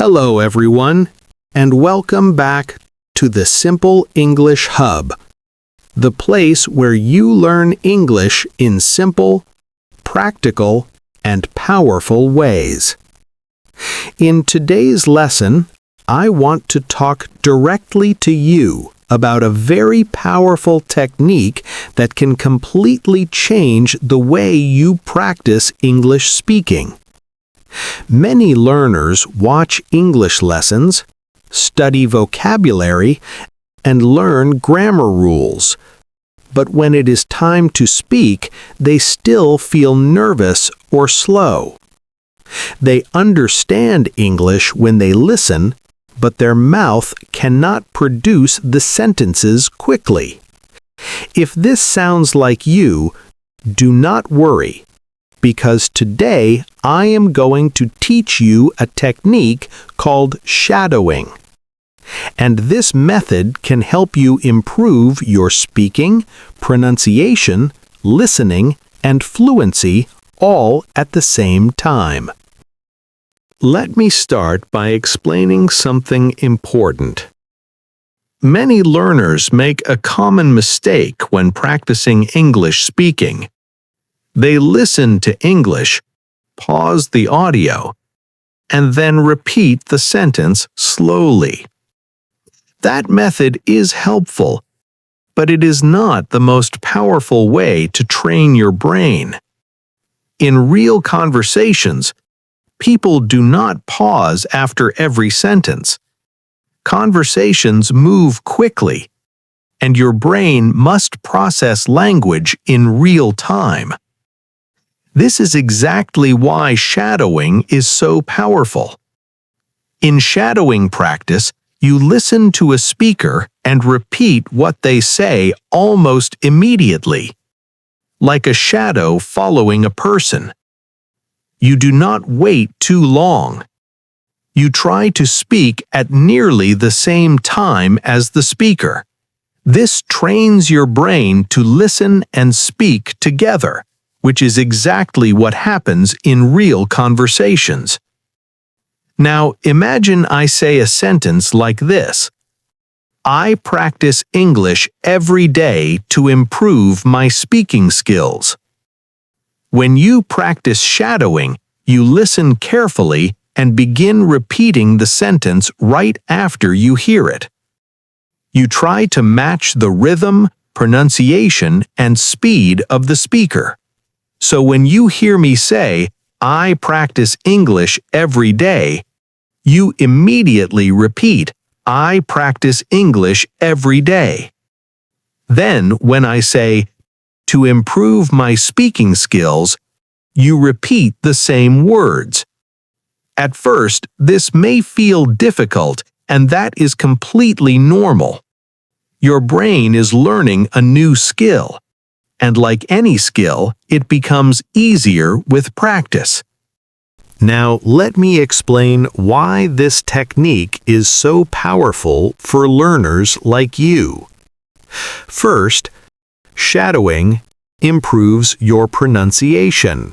Hello everyone, and welcome back to the Simple English Hub, the place where you learn English in simple, practical, and powerful ways. In today's lesson, I want to talk directly to you about a very powerful technique that can completely change the way you practice English speaking. Many learners watch English lessons, study vocabulary, and learn grammar rules. But when it is time to speak, they still feel nervous or slow. They understand English when they listen, but their mouth cannot produce the sentences quickly. If this sounds like you, do not worry, because today I am going to teach you a technique called shadowing. And this method can help you improve your speaking, pronunciation, listening, and fluency all at the same time. Let me start by explaining something important. Many learners make a common mistake when practicing English speaking. They listen to English, pause the audio, and then repeat the sentence slowly. That method is helpful, but it is not the most powerful way to train your brain. In real conversations, people do not pause after every sentence. Conversations move quickly, and your brain must process language in real time. This is exactly why shadowing is so powerful. In shadowing practice, you listen to a speaker and repeat what they say almost immediately, like a shadow following a person. You do not wait too long. You try to speak at nearly the same time as the speaker. This trains your brain to listen and speak together, which is exactly what happens in real conversations. Now, imagine I say a sentence like this: I practice English every day to improve my speaking skills. When you practice shadowing, you listen carefully and begin repeating the sentence right after you hear it. You try to match the rhythm, pronunciation, and speed of the speaker. So when you hear me say, I practice English every day, you immediately repeat, I practice English every day. Then, when I say, to improve my speaking skills, you repeat the same words. At first, this may feel difficult, and that is completely normal. Your brain is learning a new skill, and like any skill, it becomes easier with practice. Now, let me explain why this technique is so powerful for learners like you. First, shadowing improves your pronunciation.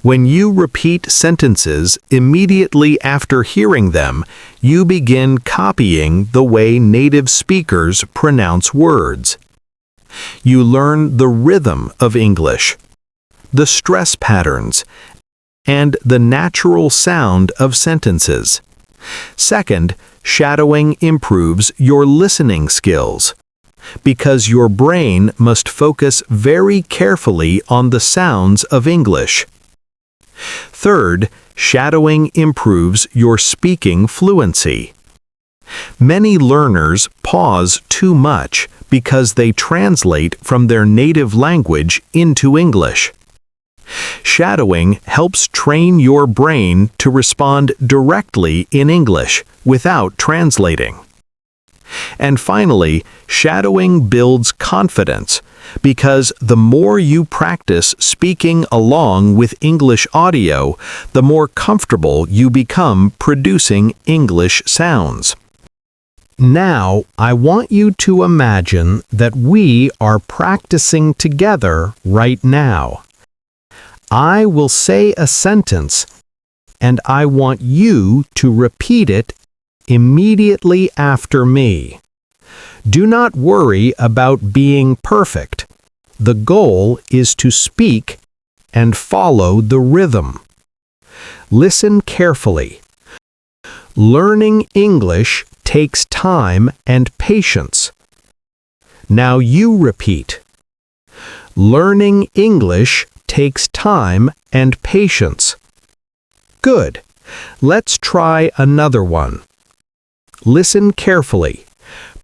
When you repeat sentences immediately after hearing them, you begin copying the way native speakers pronounce words. You learn the rhythm of English, the stress patterns, and the natural sound of sentences. Second, shadowing improves your listening skills, because your brain must focus very carefully on the sounds of English. Third, shadowing improves your speaking fluency. Many learners pause too much because they translate from their native language into English. Shadowing helps train your brain to respond directly in English without translating. And finally, shadowing builds confidence, because the more you practice speaking along with English audio, the more comfortable you become producing English sounds. Now, I want you to imagine that we are practicing together right now. I will say a sentence, and I want you to repeat it immediately after me. Do not worry about being perfect. The goal is to speak and follow the rhythm. Listen carefully. Learning English takes time and patience. Now you repeat. Learning English takes time and patience. Good. Let's try another one. Listen carefully.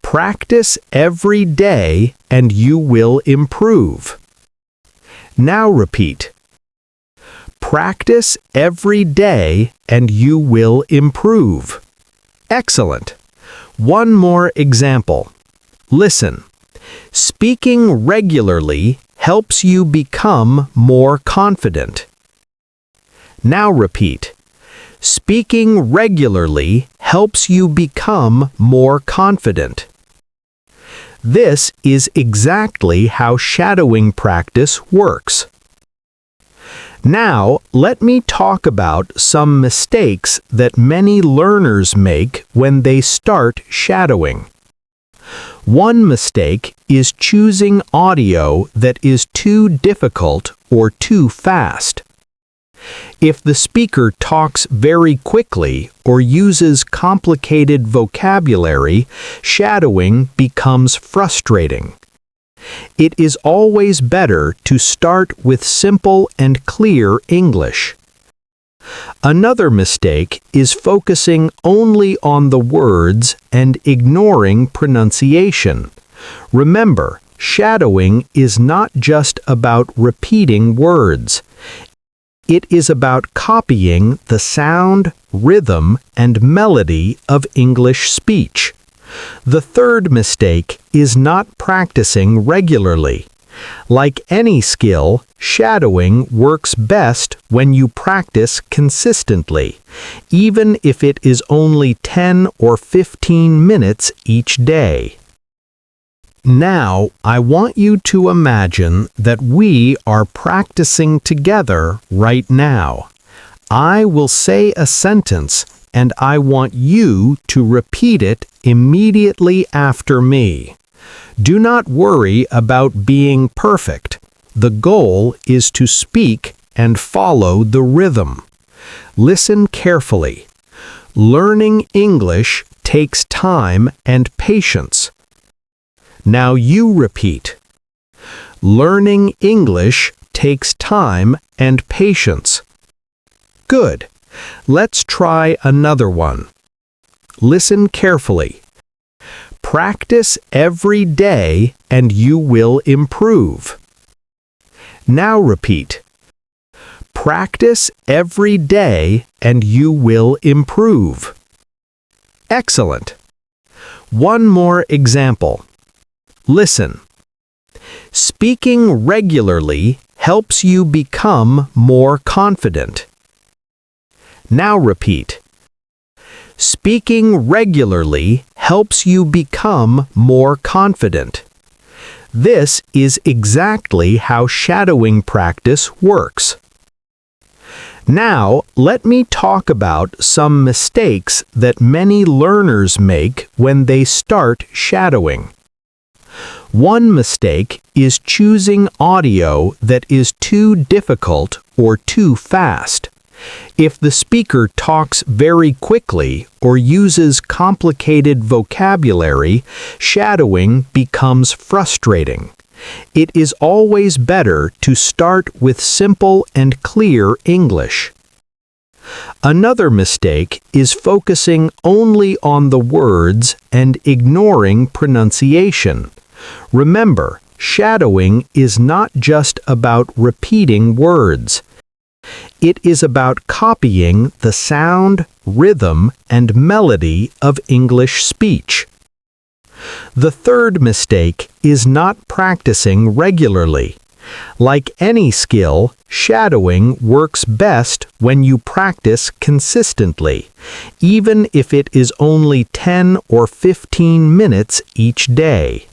Practice every day and you will improve. Now repeat. Practice every day and you will improve. Excellent. One more example. Listen. Speaking regularly helps you become more confident. Now repeat. Speaking regularly helps you become more confident. This is exactly how shadowing practice works. Now, let me talk about some mistakes that many learners make when they start shadowing. One mistake is choosing audio that is too difficult or too fast. If the speaker talks very quickly or uses complicated vocabulary, shadowing becomes frustrating. It is always better to start with simple and clear English. Another mistake is focusing only on the words and ignoring pronunciation. Remember, shadowing is not just about repeating words. It is about copying the sound, rhythm, and melody of English speech. The third mistake is not practicing regularly. Like any skill, shadowing works best when you practice consistently, even if it is only 10 or 15 minutes each day. Now, I want you to imagine that we are practicing together right now. I will say a sentence, and I want you to repeat it immediately after me. Do not worry about being perfect. The goal is to speak and follow the rhythm. Listen carefully. Learning English takes time and patience. Now you repeat. Learning English takes time and patience. Good. Let's try another one. Listen carefully. Practice every day and you will improve. Now repeat. Practice every day and you will improve. Excellent. One more example. Listen. Speaking regularly helps you become more confident. Now repeat. Speaking regularly helps you become more confident. This is exactly how shadowing practice works. Now, let me talk about some mistakes that many learners make when they start shadowing. One mistake is choosing audio that is too difficult or too fast. If the speaker talks very quickly or uses complicated vocabulary, shadowing becomes frustrating. It is always better to start with simple and clear English. Another mistake is focusing only on the words and ignoring pronunciation. Remember, shadowing is not just about repeating words. It is about copying the sound, rhythm, and melody of English speech. The third mistake is not practicing regularly. Like any skill, shadowing works best when you practice consistently, even if it is only 10 or 15 minutes each day.